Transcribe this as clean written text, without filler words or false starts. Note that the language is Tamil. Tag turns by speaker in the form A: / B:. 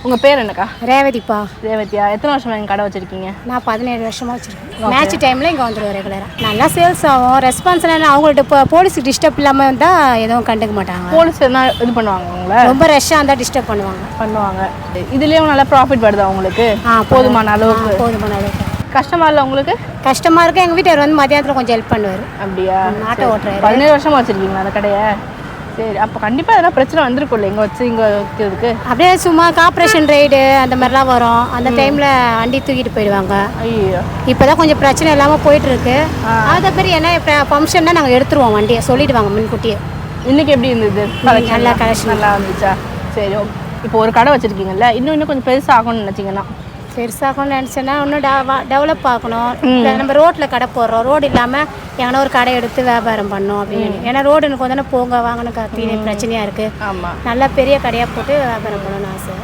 A: உங்கள் பேர் என்னக்கா?
B: ரேவதிப்பா.
A: ரேவதியா? எத்தனை வருஷமாக நீங்கள் கடை வச்சுருக்கீங்க?
B: நான் 17 வருஷமாக வச்சுருக்கேன். மேட்ச் டைமில் இங்கே வந்துடுவோம் ரெகுலராக. நல்லா சேல்ஸ் ஆகும். ரெஸ்பான்ஸ் என்ன அவங்கள்ட்ட இப்போ போலீஸுக்கு டிஸ்டர்ப் இல்லாமல் இருந்தால் எதுவும் கண்டுக்க மாட்டாங்க.
A: போலீஸ் என்ன இது பண்ணுவாங்க உங்களை?
B: ரொம்ப ரஷ்ஷாக இருந்தால் டிஸ்டர்ப் பண்ணுவாங்க.
A: இதுலேயும் நல்லா ப்ராஃபிட் வருதா உங்களுக்கு? போதுமான அளவுக்கு?
B: போதுமான அளவுக்கு.
A: கஷ்டமா இல்லை உங்களுக்கு?
B: கஷ்டமாக இருக்குது. எங்கள் வீட்டுக்கார் வந்து மதியானத்தில் கொஞ்சம் ஹெல்ப் பண்ணுவார்.
A: அப்படியா?
B: ஆட்டோ ஓட்டுறாரு.
A: 17 வருஷமாக வச்சுருக்கீங்களா அந்த கடையை? சரி, அப்போ கண்டிப்பாக எதனா பிரச்சனை வந்திருக்கும்ல இங்கே வச்சு இங்கே வைக்கிறதுக்கு?
B: அப்படியே சும்மா கார்பரேஷன் ரைடு அந்த மாதிரிலாம் வரும். அந்த டைமில் வண்டி தூக்கிட்டு போயிடுவாங்க.
A: ஐயோ,
B: இப்போ தான் கொஞ்சம் பிரச்சனை இல்லாமல் போயிட்டுருக்கு. அதை பேர் என்ன ஃபங்க்ஷன்னா நாங்கள் எடுத்துருவோம் வண்டியை சொல்லிவிடுவாங்க முன்கூட்டியே.
A: இன்றைக்கி எப்படி இருந்தது?
B: நல்லா கலெக்ஷன்
A: நல்லா வந்துச்சா? சரி, இப்போ ஒரு கடை வச்சுருக்கீங்கல்ல, இன்னும் கொஞ்சம் பெருசாக ஆகணும்னு நினச்சிங்கன்னா?
B: பெருசாகணும்னு நினச்சேன்னா இன்னும் டெவலப் ஆகணும். நம்ம ரோட்டில் கடை போடுறோம். ரோடு இல்லாமல் எங்கன்னா ஒரு கடை எடுத்து வியாபாரம் பண்ணோம் அப்படின்னு. ஏன்னா ரோடு எனக்கு வந்து போங்க வாங்கணும் பிரச்சனையாக இருக்குது.
A: ஆமாம்,
B: நல்லா பெரிய கடையாக போட்டு வியாபாரம் பண்ணணும்னு ஆசை.